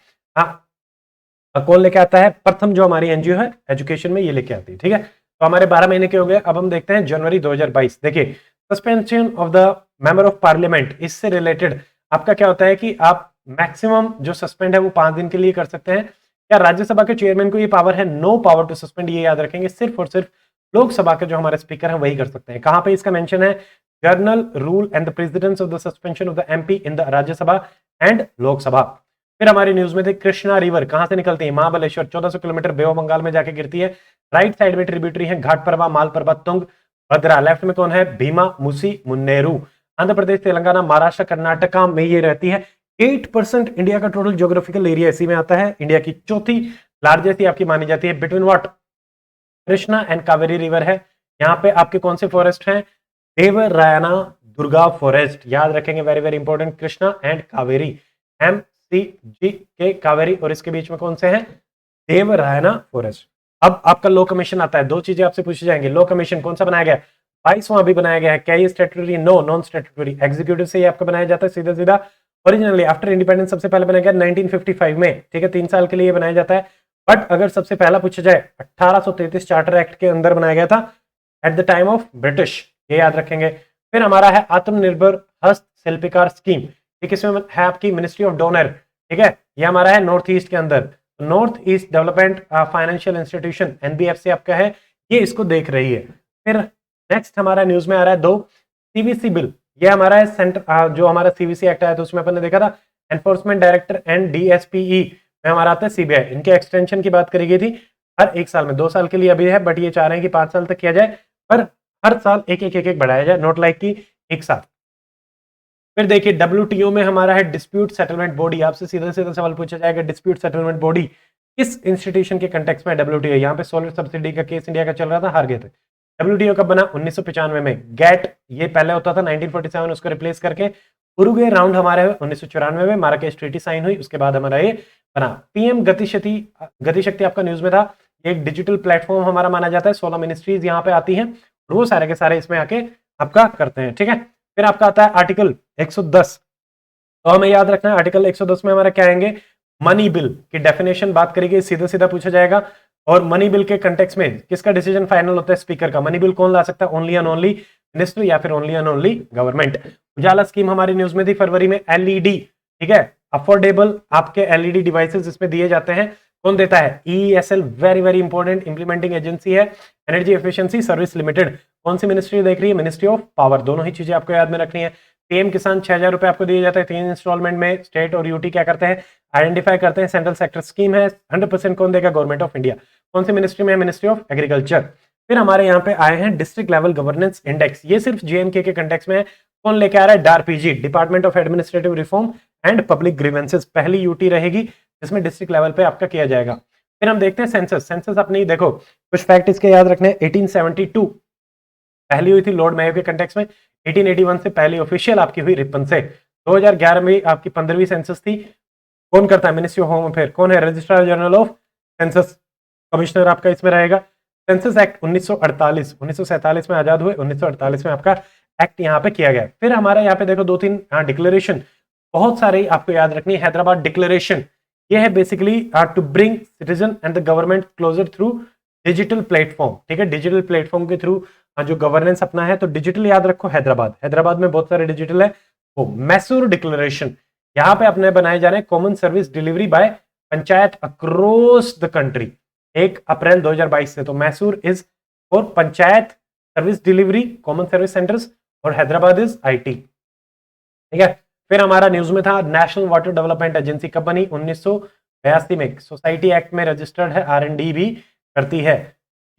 कौन लेके आता है, प्रथम जो हमारी एनजीओ है एजुकेशन में, ये लेके आती है, ठीक है। तो हमारे 12 महीने के हो गए। अब हम देखते हैं जनवरी 2022, देखिए suspension of the member of parliament, इससे रिलेटेड आपका क्या होता है कि आप मैक्सिमम जो सस्पेंड है वो 5 दिन के लिए कर सकते हैं। क्या राज्यसभा के चेयरमैन को ये पावर है, नो पावर टू सस्पेंड, ये याद रखेंगे, सिर्फ और सिर्फ लोकसभा के जो हमारे स्पीकर हैं वही कर सकते हैं। कहां पे इसका मेंशन है, journal rule and the precedence of the suspension of the MP in the Rajya Sabha and Lok Sabha. फिर हमारी न्यूज में थे कृष्णा रिवर कहां से निकलती है, Mahabaleshwar, 1400 kilometre bay of Bengal में जाके गिरती है। राइट साइड में ट्रिब्यूटरी है घाटप्रभा, मालप्रभा, तुंग, भद्रा, लेफ्ट में कौन है, भीमा मुसी मुन्नेरू। आंध्र प्रदेश, तेलंगाना, महाराष्ट्र, कर्नाटका में ये रहती है। 8% इंडिया का टोटल ज्योग्राफिकल एरिया इसी में आता है। इंडिया की चौथी लार्जेस्ट आपकी मानी जाती है। Between what, Krishna and Kaveri river है। यहाँ पे आपके कौन से फॉरेस्ट हैं, देवरायना दुर्गा फॉरेस्ट, याद रखेंगे, very very important. Krishna and Kaveri, MCG Kaveri, और इसके बीच में कौन से हैं, देवरायना फॉरेस्ट। अब आपका लॉ कमीशन आता है। दो चीजें आपसे पूछी जाएंगी। लॉ कमीशन कौन सा बनाया गया, 22वां अभी बनाया गया है। क्या ये statutory, no, non statutory. Executive से ये आपका बनाया जाता है सीधा सीधा। ओरिजिनली आफ्टर इंडिपेंडेंस सबसे पहले बनाया गया 1955 में, ठीक है, 3 साल के लिए बनाया जाता है। बट अगर सबसे पहला पूछा जाए 1833 चार्टर एक्ट के अंदर बनाया गया था, at the time of British, ये याद रखेंगे। फिर हमारा है आत्मनिर्भर हस्तशिल्पकार स्कीम, ठीक, इसमें है आपकी मिनिस्ट्री ऑफ डोनर, ठीक है, ये हमारा है नॉर्थ ईस्ट के अंदर। North east development financial institution, NBFC आपका है, ये इसको देख रही है। फिर नेक्स्ट हमारा न्यूज में आ रहा है 2 CVC बिल, ये हमारा है सेंटर, जो हमारा CVC एक्ट आया था उसमें अपन ने देखा था एनफोर्समेंट डायरेक्टर एंड DSPE में हमारा आता है CBI। इनके एक्सटेंशन की बात करी गई थी, हर 1 साल में, 2 साल के लिए अभी है, बट ये चाह रहे हैं कि 5 साल तक किया जाए, पर हर साल एक बढ़ाया जाए, नोट लाइक की एक साथ। फिर देखिए WTO में हमारा है डिस्प्यूट सेटलमेंट बॉडी। आपसे सीधा सीधा सवाल पूछा जाएगा, डिस्प्यूट सेटलमेंट बॉडी किस इंस्टीट्यूशन के कंटेक्स्ट में WTO। यहाँ पे सोलर सब्सिडी का केस इंडिया का चल रहा था, हार गए थे। WTO कब बना, 1995 में। गेट ये पहले होता था 1947, उसको रिप्लेस करके उरुग्वे राउंड हमारे 1994 में माराकेश ट्रीटी साइन हुई, उसके बाद हमारा ये बना। PM गतिशक्ति आपका न्यूज में था, एक डिजिटल प्लेटफॉर्म हमारा माना जाता है। 16 मिनिस्ट्रीज यहाँ पे आती हैं, वो सारे के सारे इसमें आके आपका करते हैं, ठीक है। फिर आपका आता है आर्टिकल 110, तो हमें याद रखना है आर्टिकल 110 में हमारा क्या आएंगे, मनी बिल की डेफिनेशन बात करेंगे, सीधा सीधा पूछा जाएगा। और मनी बिल के कंटेक्स्ट में किसका डिसीजन फाइनल होता है, स्पीकर का। मनी बिल कौन ला सकता है, ओनली एंड ओनली मिनिस्टर या फिर only and only government. Ujala scheme हमारी न्यूज में थी फरवरी में, LED, ठीक है, अफोर्डेबल आपके LED डिवाइसेस इसमें दिए जाते हैं। कौन देता है, EESL, very very important implementing agency है, एनर्जी एफिशिएंसी सर्विस लिमिटेड। कौन सी मिनिस्ट्री देख रही है, मिनिस्ट्री ऑफ पावर। दोनों ही चीजें आपको याद में रखनी है। PM किसान 6000 रुपए आपको दिए जाते हैं 3 इंस्टॉलमेंट में। स्टेट और UT क्या करते हैं, आइडेंटिफाई करते हैं, सेंट्रल सेक्टर स्कीम है, 100% कौन देगा, गवर्नमेंट ऑफ इंडिया। कौन सी मिनिस्ट्री में है, मिनिस्ट्री ऑफ एग्रीकल्चर। फिर हमारे यहाँ पे आए हैं डिस्ट्रिक्ट लेवल गवर्नेंस इंडेक्स, ये सिर्फ JNK के कंटेक्स्ट में है। कौन लेके आ रहा है, DARPG, department of administrative reform and public grievances. पहली UT रहेगी जिसमें डिस्ट्रिक्ट लेवल पे आपका किया जाएगा। फिर हम देखते हैं सेंसस अपनी, देखो कुछ फैक्ट इसके याद रखने। 1872 पहली हुई थी लॉर्ड मेयो के कंटेक्स्ट में। 1881 से पहली ऑफिशियल आपकी हुई रिपन से। 2011 में आपकी 15वीं सेंसस थी। कौन करता है, मिनिस्ट्री ऑफ होम अफेयर। कौन है, registrar general of census, commissioner आपका इसमें रहेगा। सेंसस एक्ट 1948, 1947 में आजाद हुए, 1948 में आपका एक्ट यहाँ पे किया गया। फिर हमारा यहाँ पे देखो 2-3 डिक्लेरेशन बहुत सारे आपको याद रखनी है। हैदराबाद डिक्लेरेशन, ये है basically to bring citizen and the government closer through digital platform, ठीक है, डिजिटल प्लेटफॉर्म के थ्रू जो गवर्नेंस अपना है। तो डिजिटल याद रखो, हैदराबाद में बहुत सारे डिजिटल है। वो मैसूर डिक्लेरेशन, यहाँ पे अपने बनाए जा रहे हैं common service delivery by panchayat across the country 1 April 2022 से। तो Mysore is for panchayat service delivery common service centres, और हैदराबाद इज IT, ठीक है। फिर हमारा न्यूज में था नेशनल वाटर डेवलपमेंट एजेंसी कब बनी, 1982 में। सोसाइटी एक्ट में रजिस्टर्ड है, R&D भी करती है।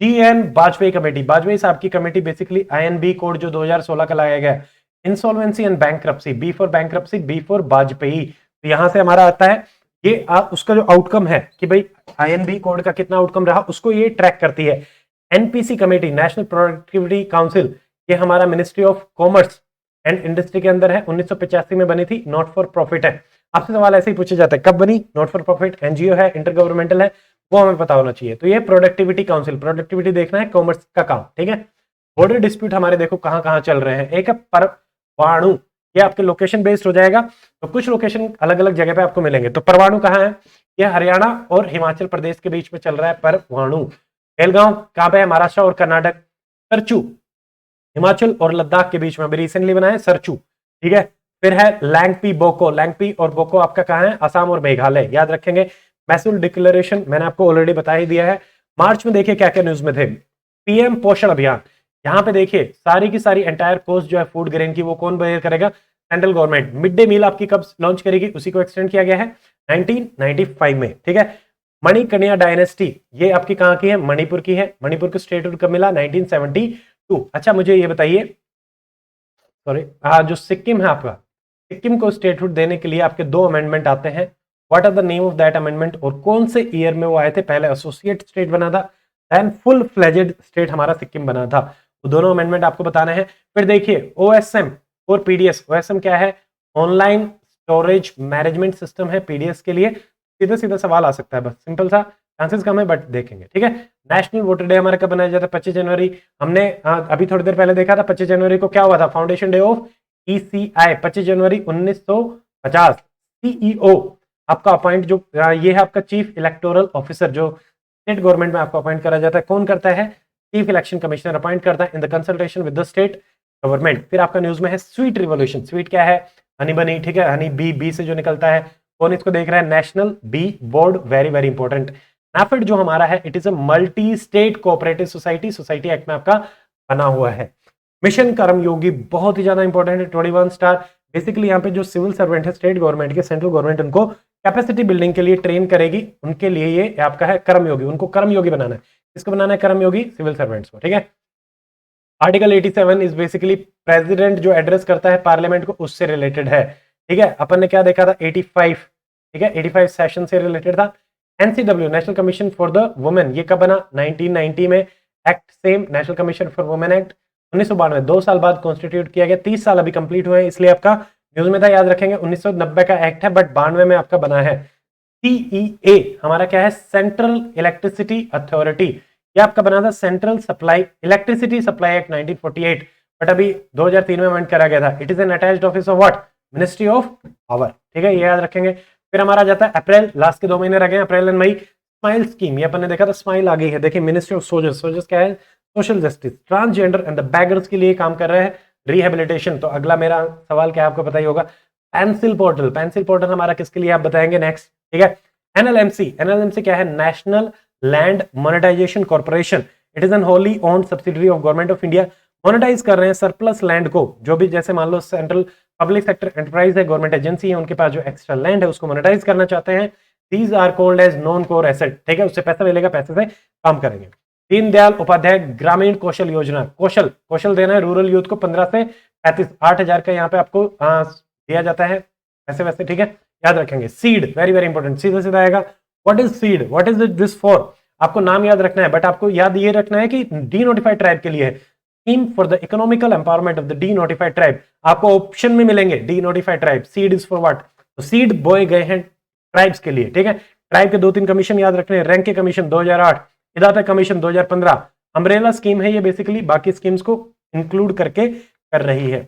TN वाजपेयी कमेटी, वाजपेयी साहब की कमेटी, बेसिकली INB कोड जो 2016 का लाया गया। Insolvency and bankruptcy, B for bankruptcy, B for Vajpayee. तो यहां से हमारा आता है ये उसका जो आउटकम है कि भाई INB कोड का कितना आउटकम रहा, उसको ये ट्रैक करती है। NPC committee, national productivity council, ये हमारा ministry of commerce and industry के अंदर है, 1985 में बनी थी, नॉट फॉर प्रॉफिट है। आपसे सवाल ऐसे ही पूछे जाते हैं, कब बनी, नॉट फॉर प्रॉफिट, NGO है, इंटर गवर्नमेंटल है, वो हमें पता होना चाहिए। तो ये प्रोडक्टिविटी काउंसिल, प्रोडक्टिविटी देखना है, कॉमर्स का काम, ठीक है। बॉर्डर डिस्प्यूट हमारे देखो कहां कहां चल रहे हैं। एक है परवाणु, ये आपके लोकेशन बेस्ड हो जाएगा, तो कुछ लोकेशन अलग अलग जगह पे आपको मिलेंगे। तो परवाणु कहाँ है, ये हरियाणा और हिमाचल प्रदेश के बीच में चल रहा है परवाणु। बेलगांव कहाँ पे है, महाराष्ट्र और कर्नाटक। सरचू हिमाचल और लद्दाख के बीच में अभी रिसेंटली बना है सरचू, ठीक है। फिर है लैंगपी बोको, लैंगपी और बोको आपका कहाँ है, असम और मेघालय, याद रखेंगे। मैसूर डिक्लेरेशन मैंने आपको ऑलरेडी बता ही दिया है। मार्च में देखिए क्या क्या न्यूज में थे। PM पोषण अभियान, यहाँ पे देखिए सारी की सारी एंटायर कॉस्ट जो है फूड ग्रेन की वो कौन बेयर करेगा, central government. Mid day meal आपकी कब लॉन्च करेगी, उसी को एक्सटेंड किया गया है 1995 में, ठीक है। मणिकर्णिका डायनेस्टी, ये आपकी कहाँ की है, मणिपुर की है। मणिपुर को स्टेटहुड कब मिला, 1972 2। अच्छा मुझे ये बताइए, सॉरी, जो सिक्किम है आपका, सिक्किम को स्टेटहुड देने के लिए आपके 2 अमेंडमेंट आते हैं। What are the name of that amendment, और कौन से ईयर में वो आए थे? पहले एसोसिएट स्टेट बना था, देन फुल फ्लेजेड स्टेट हमारा सिक्किम बना था। वो दोनों अमेंडमेंट आपको बताने हैं। फिर देखिए ओएसएम और पीडीएस। ओएसएम क्या है? ऑनलाइन स्टोरेज मैनेजमेंट सिस्टम है। पीडीएस के लिए सीधा सीधा सवाल आ सकता है, बस सिंपल सा, चांसेस कम है बट देखेंगे, ठीक है। नेशनल वोटर डे हमारा कब बनाया जाता है? 25 जनवरी। हमने अभी थोड़ी देर पहले देखा था 25 जनवरी को क्या हुआ था? Foundation day of ECI, 25 January 1950। CEO आपका अपॉइंट जो ये है आपका चीफ इलेक्टोरल ऑफिसर, जो स्टेट गवर्नमेंट में आपको अपॉइंट करा जाता है। कौन करता है? चीफ इलेक्शन कमिश्नर अपॉइंट करता है in the consultation with the state government. फिर आपका न्यूज में है स्वीट रिवॉल्यूशन। स्वीट क्या है? हनी बनी, ठीक है, हनी बी, बी से जो निकलता है। कौन इसको देख रहा है? National bee board, very very important. NAFED जो हमारा है, it is a multi state cooperative society, society act में आपका बना हुआ है। मिशन कर्मयोगी बहुत ही ज्यादा इंपॉर्टेंट है, 21 स्टार। बेसिकली यहाँ पे जो सिविल सर्वेंट है स्टेट गवर्नमेंट के, सेंट्रल गवर्नमेंट उनको कैपेसिटी बिल्डिंग के लिए ट्रेन करेगी, उनके लिए ये आपका है कर्मयोगी। उनको कर्मयोगी बनाना है। किसको बनाना है कर्मयोगी? सिविल सर्वेंट्स को, ठीक है। आर्टिकल 87 इज बेसिकली प्रेसिडेंट जो एड्रेस करता है पार्लियामेंट को, उससे रिलेटेड है, ठीक है। अपन ने क्या देखा था? 85, ठीक है, 85 सेशन से रिलेटेड था। NCW, national commission for the women, ये कब बना? 1990 में। Act same, national commission for women act 1992, 2 साल बाद कॉन्स्टिट्यूट किया गया। 30 साल अभी कंप्लीट हुए हैं, इसलिए आपका न्यूज में था, याद रखेंगे। 1990 का एक्ट है बट 92 में आपका बना है। सीईए हमारा क्या है? सेंट्रल इलेक्ट्रिसिटी अथॉरिटी, ये आपका बना था central supply electricity supply act 1948, but अभी 2003 में अमेंड करा गया था। It is N attached office of what? Ministry of power, ठीक है, ये याद रखेंगे। फिर हमारा जाता है अप्रैल, लास्ट के 2 महीने रह गए, अप्रैल एंड मई। स्माइल स्कीम, ये अपन ने देखा था, स्माइल आ गई है। देखिए मिनिस्ट्री ऑफ सोल्जर्स, सोल्जर्स क्या है? Social justice, transgender and the beggars के लिए काम कर रहे हैं, रिहेबिलिटेशन। तो अगला मेरा सवाल क्या आपको पता ही होगा, पेंसिल पोर्टल। पेंसिल पोर्टल हमारा किसके लिए आप बताएंगे नेक्स्ट, ठीक है। एनएलएमसी, एनएलएमसी क्या है? National land monetisation corporation. It is an wholly owned subsidiary of government of India. Monetise कर रहे हैं सरप्लस लैंड को, जो भी जैसे मान लो सेंट्रल पब्लिक सेक्टर एंटरप्राइज है, गवर्नमेंट एजेंसी है, उनके पास जो एक्स्ट्रा लैंड है उसको मोनेटाइज करना चाहते हैं। These are called as non core asset, ठीक है, उससे पैसा मिलेगा, पैसे से काम करेंगे। दीनदयाल उपाध्याय ग्रामीण कौशल योजना, कौशल कौशल देना है रूरल यूथ को 15 से 35, 8,000 का यहाँ पे आपको दिया जाता है ऐसे वैसे, ठीक है, याद रखेंगे। सीड वेरी वेरी इंपॉर्टेंट, सीधा सीधा आएगा। What is seed, what is this for? आपको नाम याद रखना है, बट आपको याद ये रखना है कि डी नोटिफाइड ट्राइब के लिए है। Scheme for the economical empowerment of the D notified tribe, आपको ऑप्शन में मिलेंगे D notified tribe. Seed is for what? तो सीड बोए गए हैं ट्राइब्स के लिए, ठीक है। ट्राइब के 2-3 कमीशन याद रखने हैं। रैंक के कमीशन 2008, इदाता कमीशन 2015। अम्ब्रेला स्कीम है ये, बेसिकली बाकी स्कीम्स को इंक्लूड करके कर रही है।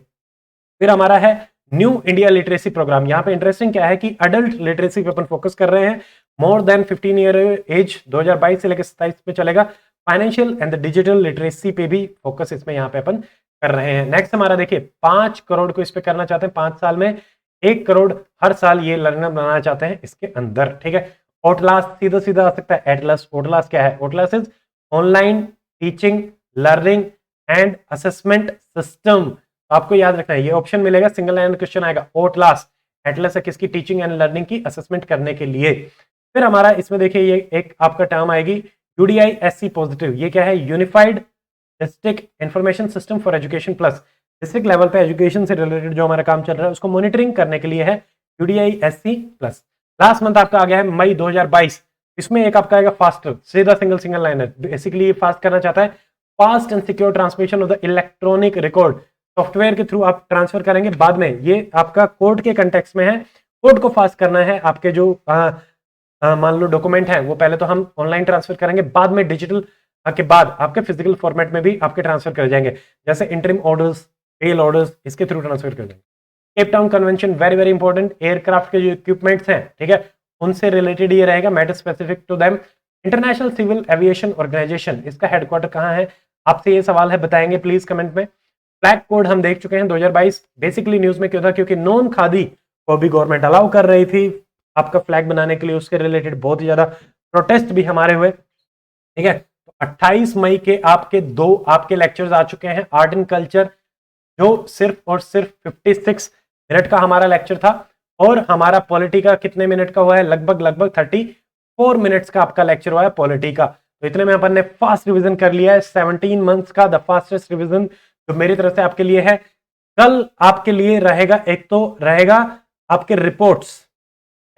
फिर हमारा है न्यू इंडिया लिटरेसी प्रोग्राम। यहाँ पे इंटरेस्टिंग क्या है कि अडल्ट लिटरेसी पे अपन फोकस कर रहे हैं। मोर देन 15 ईयर एज 2022 से लेकर 27 में चलेगा। फाइनेंशियल एंड डिजिटल लिटरेसी पे भी फोकस इसमें यहाँ पे अपन कर रहे हैं। नेक्स्ट हमारा देखिए 5 करोड़ को इस पे करना चाहते हैं, 5 साल में 1 करोड़ हर साल ये लर्नर बनाना चाहते हैं इसके अंदर, ठीक है। ओटलास सीधा सीधा आ सकता है, एटलस। ओटलास क्या है? OTLAS is online teaching learning and assessment system. आपको याद रखना है, ये ऑप्शन मिलेगा, सिंगल लाइन क्वेश्चन आएगा। ओटलास एटलस है किसकी? टीचिंग एंड लर्निंग की असेसमेंट करने के लिए। फिर हमारा इसमें देखिए ये एक आपका टर्म आएगी यूडीआईएससी पॉजिटिव। ये क्या है? Unified district information system for education plus. District level पे एजुकेशन से रिलेटेड जो हमारा काम चल रहा है उसको मॉनिटरिंग करने के लिए है यूडीआईएससी प्लस। लास्ट मंथ आपका आ गया है मई 2022। इसमें एक आपका आएगा फास्टर, सीधा सिंगल लाइन है। बेसिकली फास्ट करना चाहता है, fast and secure transmission of the electronic record. Software के थ्रू आप ट्रांसफर करेंगे, बाद में ये आपका कोड के कंटेक्स्ट में है। कोड को फास्ट करना है, आपके जो मान लो डॉक्यूमेंट है वो पहले तो हम ऑनलाइन ट्रांसफर करेंगे, बाद में डिजिटल के बाद आपके फिजिकल फॉर्मेट में भी आपके ट्रांसफर कर जाएंगे, जैसे इंटरिम ऑर्डर्स, पेल ऑर्डर्स, इसके थ्रू ट्रांसफर कर जाएंगे। Cape Town convention very very important. Aircraft के जो इक्विपमेंट्स हैं, ठीक है, उनसे रिलेटेड ये रहेगा, matter specific to them. International civil aviation organisation, इसका हेडक्वार्टर कहाँ है? आपसे ये सवाल है, बताएंगे प्लीज कमेंट में। फ्लैग कोड हम देख चुके हैं 2022। बेसिकली न्यूज में क्यों था? क्योंकि नॉन खादी को भी गवर्नमेंट अलाउ कर रही थी आपका फ्लैग बनाने के लिए, उसके रिलेटेड बहुत ही ज्यादा प्रोटेस्ट भी हमारे हुए, ठीक है। तो 28 मई के आपके 2 आपके लेक्चर्स आ चुके हैं। आर्ट एंड कल्चर जो सिर्फ और सिर्फ 56 मिनट का हमारा लेक्चर था, और हमारा पॉलिटी का कितने मिनट का हुआ है? लगभग 34 मिनट्स का आपका लेक्चर हुआ है पॉलिटी का। तो इतने में अपन ने फास्ट रिवीजन कर लिया है, 17 मंथ्स का द फास्टेस्ट रिवीजन जो मेरी तरफ से आपके लिए है। कल आपके लिए रहेगा, एक तो रहेगा आपके रिपोर्ट्स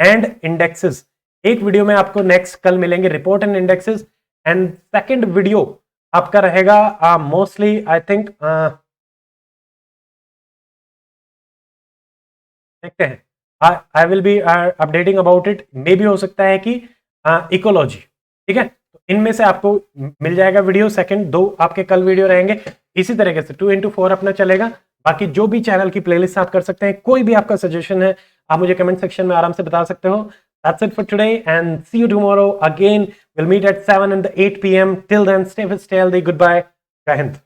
एंड इंडेक्सेस, एक वीडियो में आपको नेक्स्ट कल मिलेंगे report and indexes, and second video आपका रहेगा मोस्टली आई थिंक देखते हैं, I will be updating about it, मे भी हो सकता है कि इकोलॉजी, ठीक है। तो इनमें से आपको मिल जाएगा वीडियो, सेकंड 2 आपके कल वीडियो रहेंगे। इसी तरीके से 2x4 अपना चलेगा। बाकी जो भी चैनल की प्लेलिस्ट आप कर सकते हैं, कोई भी आपका सजेशन है आप मुझे कमेंट सेक्शन में आराम से बता सकते हो। That's it for today and see you tomorrow again. We'll meet at 7 and 8 p.m. Till then, stay fit, stay healthy. Goodbye. Jai Hind.